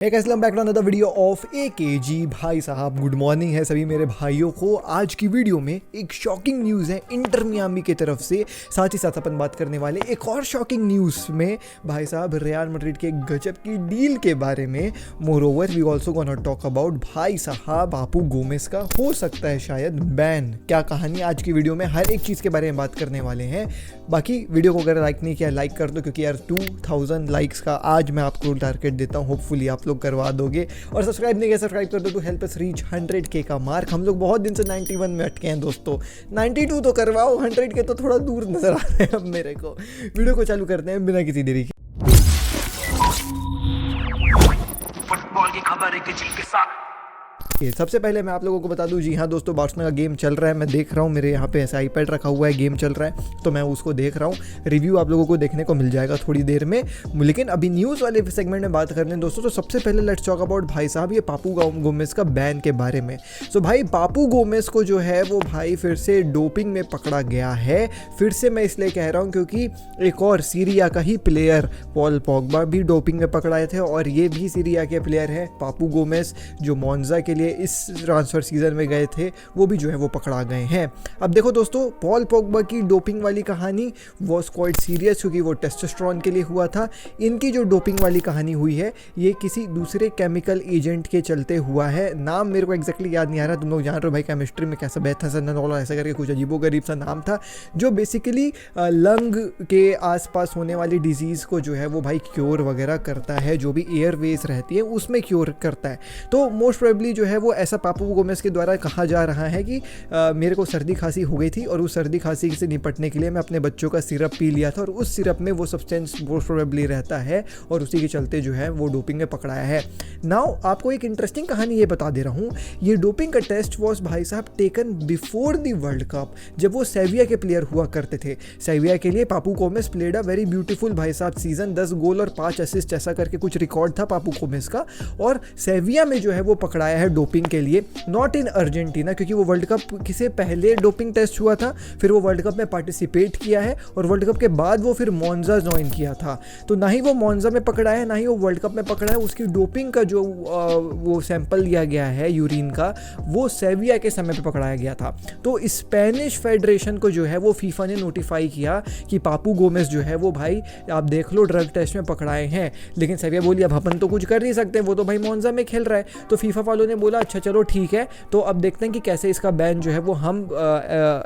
एक असलम back to another video of AKG। भाई साहब गुड मॉर्निंग है सभी मेरे भाइयों को। आज की वीडियो में एक शॉकिंग न्यूज़ है इंटर मियामी की तरफ से। साथ ही साथ अपन बात करने वाले एक और शॉकिंग न्यूज़ में भाई साहब रियल मैड्रिड के गजब की डील के बारे में। Moreover we also gonna talk about भाई साहब पापू गोमेस का हो सकता है शायद बैन। क्या कहानी आज की वीडियो में हर एक चीज़ के बारे में बात करने वाले हैं। बाकी वीडियो को अगर लाइक नहीं किया लाइक कर दो, क्योंकि यार 2000 लाइक्स का आज मैं आपको टारगेट देता हूँ। होपफुली आप लोग करवा दोगे। और सब्सक्राइब नहीं किया सब्सक्राइब कर दो to help us reach 100K का मार्क। हम लोग बहुत दिन से 91 में अटके हैं दोस्तों। 92 तो करवाओ, 100 के तो थोड़ा दूर नजर आ रहे हैं अब मेरे को। वीडियो को चालू करते हैं बिना किसी देरी के। फुटबॉल की खबर है कि जी के साथ। सबसे पहले मैं आप लोगों को बता दूं, जी हाँ दोस्तों, बार्सिलोना का गेम चल रहा है। मैं देख रहा हूँ, मेरे यहाँ पे ऐसा आईपैड रखा हुआ है, गेम चल रहा है तो मैं उसको देख रहा हूँ। रिव्यू आप लोगों को देखने को मिल जाएगा थोड़ी देर में। लेकिन अभी न्यूज़ वाले सेगमेंट में बात करने दोस्तों, तो सबसे पहले लेट्स टॉक अबाउट भाई साहब ये पापू गोमेस का बैन के बारे में। सो भाई पापू गोमेस को जो है वो भाई फिर से डोपिंग में पकड़ा गया है। फिर से मैं इसलिए कह रहा हूँ क्योंकि एक और सीरिया का ही प्लेयर पॉल पोग्बा भी डोपिंग में पकड़ाए थे, और ये भी सीरिया के प्लेयर हैं पापू गोमेस जो मोन्जा के लिए इस ट्रांसफर सीजन में गए थे, वो भी जो है वो पकड़ा गए हैं। अब देखो दोस्तों, पॉल पोग्बा की डोपिंग वाली कहानी वॉज क्वाइट सीरियस क्योंकि वो टेस्टोस्टेरोन के लिए हुआ था। इनकी जो डोपिंग वाली कहानी हुई है ये किसी दूसरे केमिकल एजेंट के चलते हुआ है। नाम मेरे को एग्जैक्टली याद नहीं आ रहा, तुम लोग जान रहे हो भाई केमिस्ट्री में कैसा बेथासनोल ऐसा करके कुछ अजीबोगरीब सा नाम था, जो बेसिकली लंग के आसपास होने वाली डिजीज़ को जो है वो भाई क्योर वगैरह करता है, जो भी एयरवेज रहती है उसमें क्योर करता है। तो मोस्ट प्रोबेबली जो है वो ऐसा पापू गोमेस के द्वारा कहा जा रहा है कि मेरे को सर्दी खांसी हो गई थी और उस सर्दी खांसी से निपटने के लिए मैं अपने बच्चों का सिरप पी लिया था और उस सिरप में वो सब्सटेंस मोस्ट प्रोबेबली रहता है और उसी के चलते जो है वो डोपिंग में पकड़ाया है। नाउ आपको एक इंटरेस्टिंग कहानी ये बता दे रहा हूँ। ये डोपिंग का टेस्ट वॉज भाई साहब taken before the world cup, जब वो सेविया के प्लेयर हुआ करते थे। सेविया के लिए Papu Gomez played a very beautiful भाई साहब सीजन, 10 गोल और 5 असिस्ट ऐसा करके कुछ रिकॉर्ड था पापू गोमेस का। और सेविया में जो है वो पकड़ाया है डोपिंग के लिए, नॉट इन अर्जेंटीना, क्योंकि वो वर्ल्ड कप से पहले डोपिंग टेस्ट हुआ था, फिर वो वर्ल्ड कप में पार्टिसिपेट किया है और वर्ल्ड कप के बाद वो फिर मोन्जा ज्वाइन किया था। तो ना ही वो मोन्जा में पकड़ा है ना ही वो वर्ल्ड कप में पकड़ा है। उसकी डोपिंग का जो वो सैंपल लिया गया है यूरिन का, वो सेविया के समय पे पकड़ाया गया था। तो स्पेनिश फेडरेशन को जो है वो फीफा ने नोटिफाई किया कि पापू गोमेस जो है वो भाई आप देख लो ड्रग टेस्ट में पकड़ाए हैं। लेकिन सेविया बोली अब अपन तो कुछ कर नहीं सकते, वो तो भाई मोन्जा में खेल रहा है। तो फीफा वालों ने बोला अच्छा चलो ठीक है, तो अब देखते हैं कि कैसे इसका बैन जो है वो हम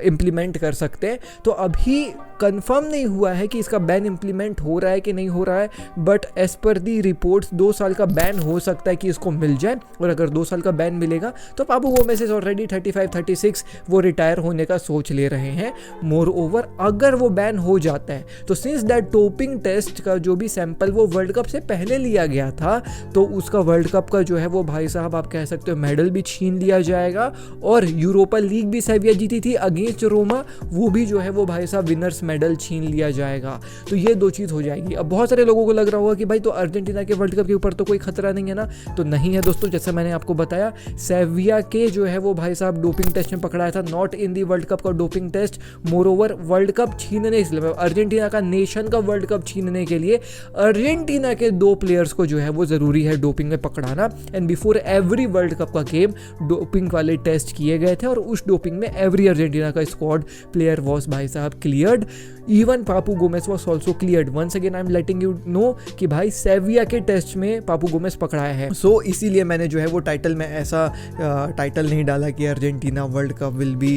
इम्प्लीमेंट कर सकते हैं। तो अभी कंफर्म नहीं हुआ है कि इसका बैन इम्प्लीमेंट हो रहा है कि नहीं हो रहा है, but as per the reports 2 साल का बैन हो सकता है कि इसको मिल जाए। और अगर 2 साल का बैन मिलेगा तो पापू गोमेस ऑलरेडी 35-36 वो रिटायर होने का सोच ले रहे हैं। मोर ओवर अगर वो बैन हो जाता है तो सिंस दैट डोपिंग टेस्ट का जो भी सैंपल वो वर्ल्ड कप से पहले लिया गया था, तो उसका वर्ल्ड कप का जो है वो भाई साहब आप कह सकते हो मेडल भी छीन लिया जाएगा। और यूरोपा लीग भी सेविया जीती थी अगेंस्ट रोमा, वो भी जो है वो भाई साहब विनर्स मेडल छीन लिया जाएगा। तो ये 2 चीज़ हो जाएगी। अब बहुत सारे लोगों को लग रहा होगा कि भाई तो अर्जेंटीना के वर्ल्ड कप के ऊपर तो कोई खतरा नहीं है ना, तो नहीं है दोस्तों। जैसे मैंने आपको बताया सेविया के जो है वो भाई साहब डोपिंग टेस्ट में पकड़ाया था, not in the world cup का doping test. Moreover world cup छीनने, इसलिए अर्जेंटीना का नेशन का वर्ल्ड कप छीनने के लिए अर्जेंटीना के 2 प्लेयर्स को जो है वो ज़रूरी है डोपिंग में पकड़ाना। And before every world cup का गेम डोपिंग वाले टेस्ट किए गए थे और उस डोपिंग में एवरी अर्जेंटीना का स्क्वाड प्लेयर वॉज भाई साहब cleared. Even Papu Gomez was also cleared. Once again I am letting you know कि भाई सेविया के टेस्ट में पापू गोमेस पकड़ाया है। सो इसीलिए मैंने जो है वो टाइटल में ऐसा टाइटल नहीं डाला कि Argentina world cup will be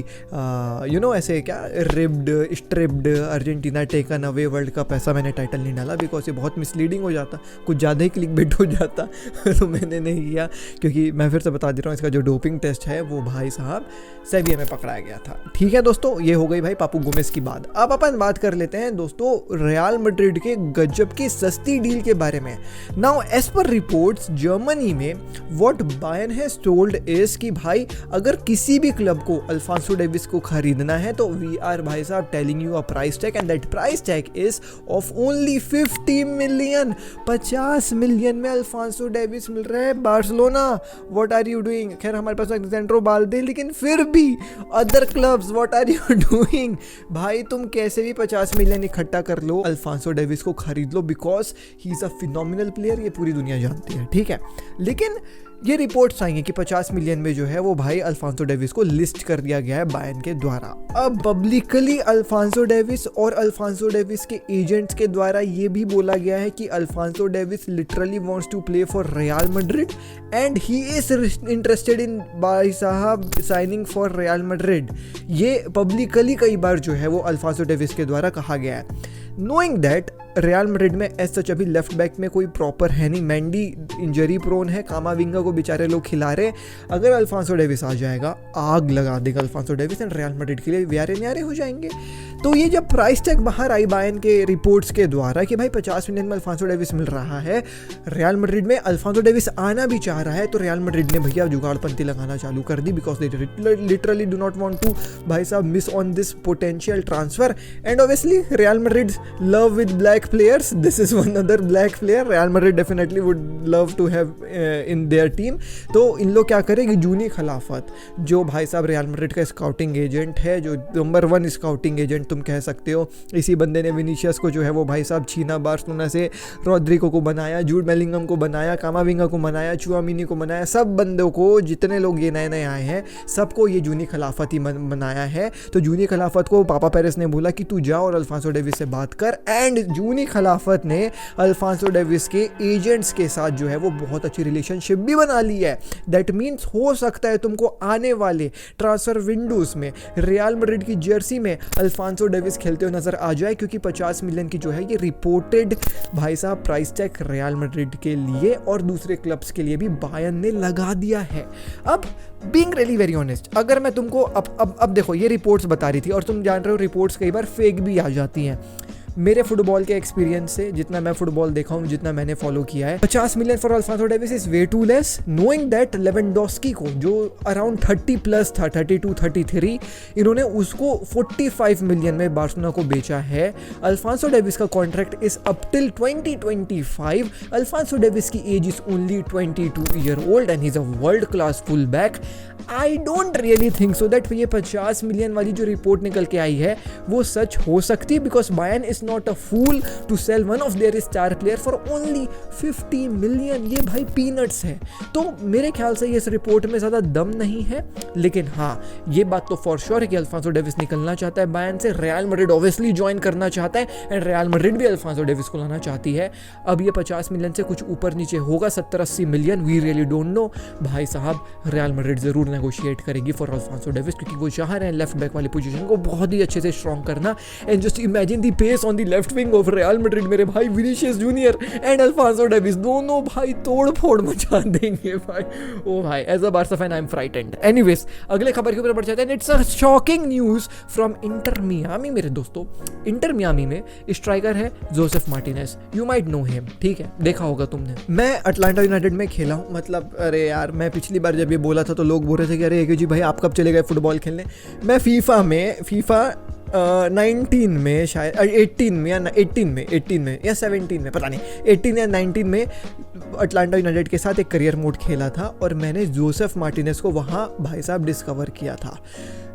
you know ऐसे क्या robbed stripped Argentina taken away world cup, ऐसा मैंने टाइटल नहीं डाला बिकॉज ये बहुत मिसलीडिंग हो जाता, कुछ ज़्यादा ही क्लिकबेट हो जाता तो मैंने नहीं किया। क्योंकि मैं फिर से बता दे रहा हूँ इसका जो डोपिंग टेस्ट है वो भाई साहब सेविया में पकड़ाया गया था। ठीक है दोस्तों, ये हो गई भाई पापू गोमेस की बात। अब अपन बात कर लेते हैं दोस्तों रियल मैड्रिड के गजब की सस्ती डील के बारे में। Now as per reports Germany में what Bayern has told is कि भाई अगर किसी भी क्लब को अल्फांसो डेविस को खरीदना है तो वी आर भाई साहब telling you a price tag and that price tag is of only 50 million. 50 million में अल्फांसो डेविस मिल रहा है Barcelona. What are you doing? खैर हमारे पास एलेक्जेंड्रो बाल्दे, लेकिन फिर भी other clubs what are you doing? भाई तुम कैसे कैसे भी 50 मिलियन इकट्ठा कर लो, अल्फांसो डेविस को खरीद लो, because he is a phenomenal player, ये पूरी दुनिया जानती है, ठीक है। लेकिन ये रिपोर्ट्स आई हैं कि 50 मिलियन में जो है वो भाई अल्फांसो डेविस को लिस्ट कर दिया गया है बायर्न के द्वारा। अब पब्लिकली अल्फांसो डेविस और अल्फांसो डेविस के एजेंट्स के द्वारा ये भी बोला गया है कि Alphonso Davies literally wants to play for Real Madrid and he is interested in भाई साहब साइनिंग फॉर रियल मैड्रिड। ये पब्लिकली कई बार जो है वो अल्फांसो डेविस के द्वारा कहा गया है। नोइंग दैट रियल मैड्रिड में एज सच अभी लेफ्ट बैक में कोई प्रॉपर है नहीं, मेंडी इंजरी प्रोन है, कामाविंगा को बेचारे लोग खिला रहे। अगर अल्फांसो डेविस आ जाएगा, आग लगा देगा Alphonso Davies and Real Madrid के लिए व्यारे न्यारे हो जाएंगे। तो ये जब प्राइस टैग बाहर आई बायर्न के रिपोर्ट्स के द्वारा कि भाई 50 मिलियन में अल्फांसो डेविस मिल रहा है, रियल मैड्रिड में अल्फांसो डेविस आना भी चाह रहा है, तो रियल मैड्रिड ने भैया जुगाड़पंती लगाना चालू कर दी, because they literally do not want to भाई साहब miss on this potential transfer. And obviously Real Madrid love with black players, this is one other black player Real Madrid definitely would love to have in their team। तो इन लोग क्या करेंगे, जूनी खिलाफत जो भाई साहब रियल मैड्रिड का scouting agent है, जो नंबर 1 स्काउटिंग एजेंट तुम कह सकते हो, इसी बंदे ने विनीशियस को जो है वो भाई साहब छीना, बार्सिलोना से रोड्रिगो को बनाया, जूड बेलिंगम को बनाया, कामाविंगा को बनाया, चुआमिनी को बनाया, सब बंदों को, जितने लोग ये नए नए आए हैं सबको ये जूनी खिलाफत ही बनाया है। तो जूनी खिलाफत को पापा पेरेस ने बोला कि तू जा और अल्फांसो डेविस से बात कर, एंड जूनी खिलाफत ने अल्फांसो डेविस के एजेंट्स के साथ जो है वो बहुत अच्छी रिलेशनशिप भी बना ली है। दैट मीन्स हो सकता है तुमको आने वाले ट्रांसफर विंडोज में रियल मैड्रिड की जर्सी में अल्फांसो डेविस खेलते हुए नजर आ जाए, क्योंकि 50 मिलियन की जो है ये रिपोर्टेड भाई साहब प्राइस टैग रियल मैड्रिड के लिए और दूसरे क्लब्स के लिए भी बायर्न ने लगा दिया है। अब बीइंग रियली वेरी ऑनेस्ट, अगर मैं तुमको अब देखो, ये रिपोर्ट्स बता रही थी और तुम जान रहे हो रिपोर्ट्स कई बार फेक भी आ जाती हैं। मेरे फुटबॉल के एक्सपीरियंस से, जितना मैं फुटबॉल देखा हूँ, जितना मैंने फॉलो किया है, 50 million for Alphonso Davies is way too less, knowing that Lewandowski को जो अराउंड 30 प्लस था, 32 33, इन्होंने उसको 45 मिलियन में बार्सिलोना को बेचा है। अल्फांसो डेविस का contract is up till 2025। Alphonso Davies की age is only 22 year old and he is a world class full back. I don't really think so that ये 50 मिलियन वाली जो रिपोर्ट निकल के आई है वो सच हो सकती है, because Bayern is not a fool to sell one of their star player for only 50 million. ये भाई पीनट्स है। तो मेरे ख्याल से ये इस रिपोर्ट में ज़्यादा दम नहीं है, लेकिन हाँ ये बात तो फॉर श्योर है कि अल्फांसो डेविस निकलना चाहता है बायर्न से, रियल मैड्रिड ऑब्वियसली ज्वाइन करना चाहता है एंड रियल मैड्रिड भी अल्फांसो डेविस को लाना चाहती है। अब ये 50 मिलियन से कुछ ऊपर नीचे होगा, 70-80 million, we really don't know. भाई साहब रियल मैड्रिड जरूर नेगोशिएट करेगी फॉर अल्फांसो डेविस, क्योंकि वो चाह रहे हैं लेफ्ट बैक वाली पोजीशन को बहुत ही अच्छे से स्ट्रॉन्ग करना। And just imagine the pace on the left wing of Real Madrid, मेरे भाई Vinicius Junior and Alphonso Davies दोनों भाई तोड़ फोड़ मचा देंगे भाई। ओ भाई, as a Barca fan I am frightened. Anyways, अगले खबर के ऊपर बढ़ जाते हैं। It's a shocking news from Inter Miami. मेरे दोस्तों, इंटर मियामी में स्ट्राइकर है Josef Martinez, you might know him, ठीक है, देखा होगा तुमने। मैं अटलांटा यूनाइटेड में खेला हूँ, मतलब अरे यार, मैं पिछली बार जब ये बोला था तो लोग बोल रहे थे कि अरे जी भाई आप कब चले गए फुटबॉल खेलने। मैं फीफा 19 में शायद 18 में या 18 में या 17 में, पता नहीं, 18 या 19 में अटलांटा यूनाइटेड के साथ एक करियर मोड खेला था और मैंने जोसेफ मार्टिनेज को वहाँ भाई साहब डिस्कवर किया था।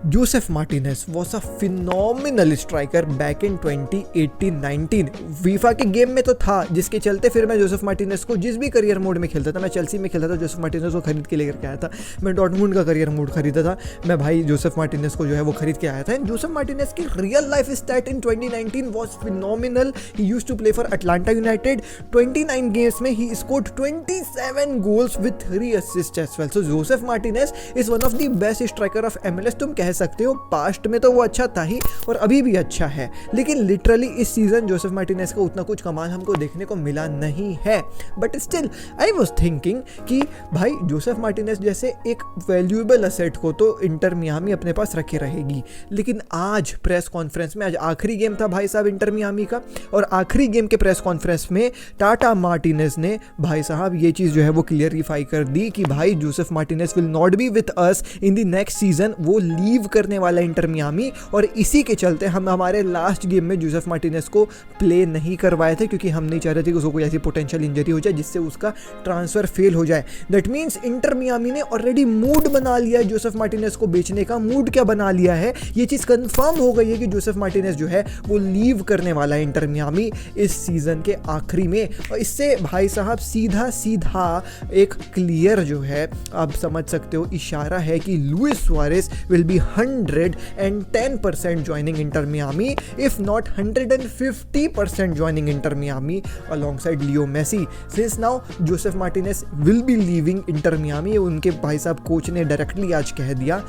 Joseph Martinez was a phenomenal striker back in 2018-19। FIFA के गेम में तो था, जिसके चलते फिर मैं जोसेफ मार्टिनेज को जिस भी करियर मोड में खेलता था, मैं चेल्सी में खेलता था, जोसेफ मार्टिनेज को खरीद के लेकर के आया था। मैं डॉर्टमुंड का करियर मोड खरीदा था, मैं भाई जोसेफ मार्टिनेज को जो है वो खरीद के आया था। एंड जोसेफ मार्टिनेज की real life stat in 2019 was phenomenal. He used to play for Atlanta United. 29 games में he scored 27 goals with 3 assist as well. So Josef Martinez is one of the best striker of MLS। तुम कह सकते हो past में तो वो अच्छा था ही और अभी भी अच्छा है, लेकिन लिटरली इस सीजन जोसेफ मार्टिनेज का उतना कुछ कमाल हमको देखने को मिला नहीं है। But still I was thinking कि भाई जोसेफ मार्टिनेज जैसे एक वैल्यूएबल असेट को तो इंटर मियामी अपने पास रखे रहेगी, लेकिन आज प्रेस कॉन्फ्रेंस में, आज आखिरी गेम था भाई साहब इंटर मियामी का, और आखिरी गेम के प्रेस कॉन्फ्रेंस में टाटा मार्टिनेज ने भाई साहब ये चीज़ जो है वो क्लियरिफाई कर दी कि भाई Joseph Martinez will not B with us in the next season. वो लीव लीव करने वाला इंटर मियामी, और इसी के चलते हम हमारे लास्ट गेम में जोसेफ मार्टिनेज को प्ले नहीं करवाए थे, क्योंकि हम नहीं चाह रहे थे कि उसको कोई ऐसी पोटेंशियल इंजरी हो जाए जिससे उसका ट्रांसफर फेल हो जाए। दैट मीन्स इंटर मियामी ने ऑलरेडी मूड बना लिया है जोसेफ मार्टिनेज को बेचने का। मूड क्या बना लिया है, ये चीज़ कंफर्म हो गई है कि जोसेफ मार्टिनेज जो है वो लीव करने वाला है इंटर मियामी इस सीजन के आखिरी में। और इससे भाई साहब सीधा सीधा एक क्लियर जो है आप समझ सकते हो इशारा है कि Luis Suarez will be 110% joining Inter Miami, if not 150% joining Inter Miami alongside Leo Messi. Since now Josef Martinez will be leaving Inter Miami, उनके भाई साहब कोच ने डायरेक्टली आज कह दिया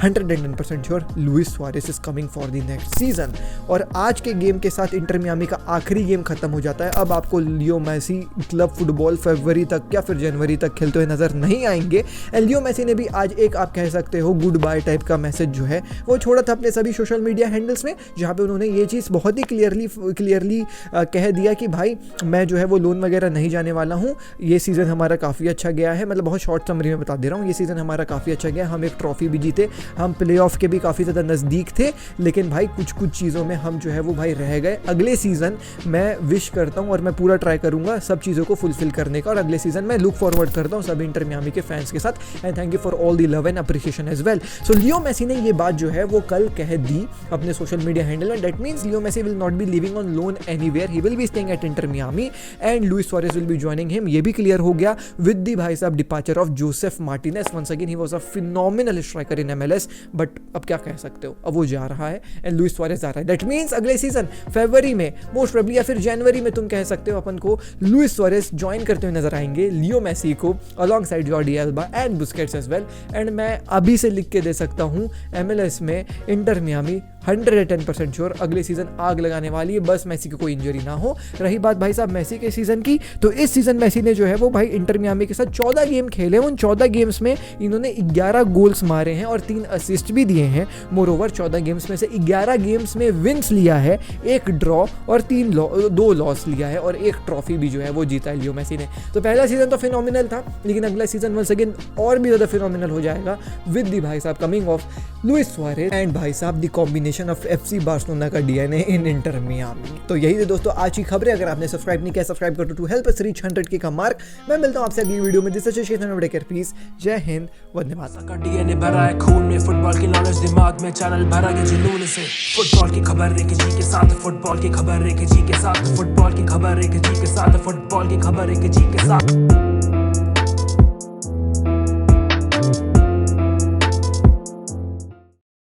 110% sure Luis Suarez is coming for the next season. और आज के गेम के साथ इंटर मियामी का आखिरी गेम खत्म हो जाता है। अब आपको लियो मेसी क्लब फुटबॉल फरवरी तक या फिर जनवरी तक खेलते हुए नजर नहीं आएंगे। लियो मेसी ने भी आज एक आप कह सकते हो गुड बाय टाइप का मैसेज जो है वो छोड़ा था अपने सभी सोशल मीडिया हैंडल्स में, जहां पे उन्होंने ये चीज़ बहुत ही क्लियरली कह दिया कि भाई मैं जो है वो लोन वगैरह नहीं जाने वाला हूँ। ये सीज़न हमारा काफ़ी अच्छा गया है, मतलब बहुत शॉर्ट समरी में बता दे रहा हूँ, ये सीज़न हमारा काफ़ी अच्छा गया, हम एक ट्रॉफी भी जीते, हम प्ले ऑफ के भी काफ़ी ज़्यादा नज़दीक थे, लेकिन भाई कुछ चीज़ों में हम जो है वो भाई रह गए। अगले सीज़न मैं विश करता हूँ और मैं पूरा ट्राई करूँगा सब चीज़ों को फुलफिल करने का, और अगले सीज़न मैं लुक फॉरवर्ड करता हूँ सब इंटर मियामी के फैंस के साथ। And thank you for all the love and appreciation as well. So Leo Messi ने ये बात जो है वो कल कह दी अपने सोशल मीडिया हैंडल में। That means Leo Messi will not be leaving on loan anywhere, he will be staying at Inter Miami and Luis Suarez will be joining him. ये भी क्लियर हो गया विद दी भाई साहब departure of Josef Martinez. Once again he was a phenomenal striker in MLS, but अब क्या कह सकते हो, अब वो जा रहा है एंड लुइस सुआरेस जा रहा है। दैट मीन्स अगले सीजन फरवरी में मोस्ट प्रोबेबली या फिर जनवरी में तुम कह सकते हो अपन को लुइस सुआरेस ज्वाइन करते हुए नजर आएंगे लियो मेसी को alongside Jordi Alba and Busquets as well. And मैं अभी से लिख के दे सकता हूँ MLS में इंटर मियामी 110% श्योर अगले सीजन आग लगाने वाली है, बस मेसी की कोई इंजरी ना हो। रही बात भाई साहब मेसी के सीजन की, तो इस सीजन मेसी ने जो है वो भाई इंटर मियामी के साथ 14 गेम खेले, उन 14 गेम्स में इन्होंने 11 गोल्स मारे हैं और 3 असिस्ट भी दिए हैं। मोरओवर 14 गेम्स में से 11 गेम्स में विन्स लिया है, 1 ड्रॉ और 2 लॉस लिया है, और 1 ट्रॉफी भी जो है वो जीता है लियो मेसी ने। तो पहला सीजन तो फिनोमिनल था, लेकिन अगला सीजन वंस अगेन और भी ज़्यादा फिनोमिनल हो जाएगा विद दी भाई साहब coming of Luis Suarez and भाई साहब the combination of FC Barcelona का DNA इन इंटर मियामी। तो यही थे दोस्तों आज की खबरें। अगर आपने सब्सक्राइब नहीं किया सब्सक्राइब कर दो to help us reach 100K का मार्क। मैं मिलता हूं आपसे अगली वीडियो में। This is Chetan take care, peace, जय हिंद, वंदे मातरम। DNA भरा है खून में, फुटबॉल की नॉलेज दिमाग में, चैनल भरा के जुनून से। फुटबॉल की खबर एक जी के साथ, फुटबॉल की खबर एक जी के साथ, फुटबॉल की खबर एक जी के साथ, फुटबॉल की खबर एक जी के साथ।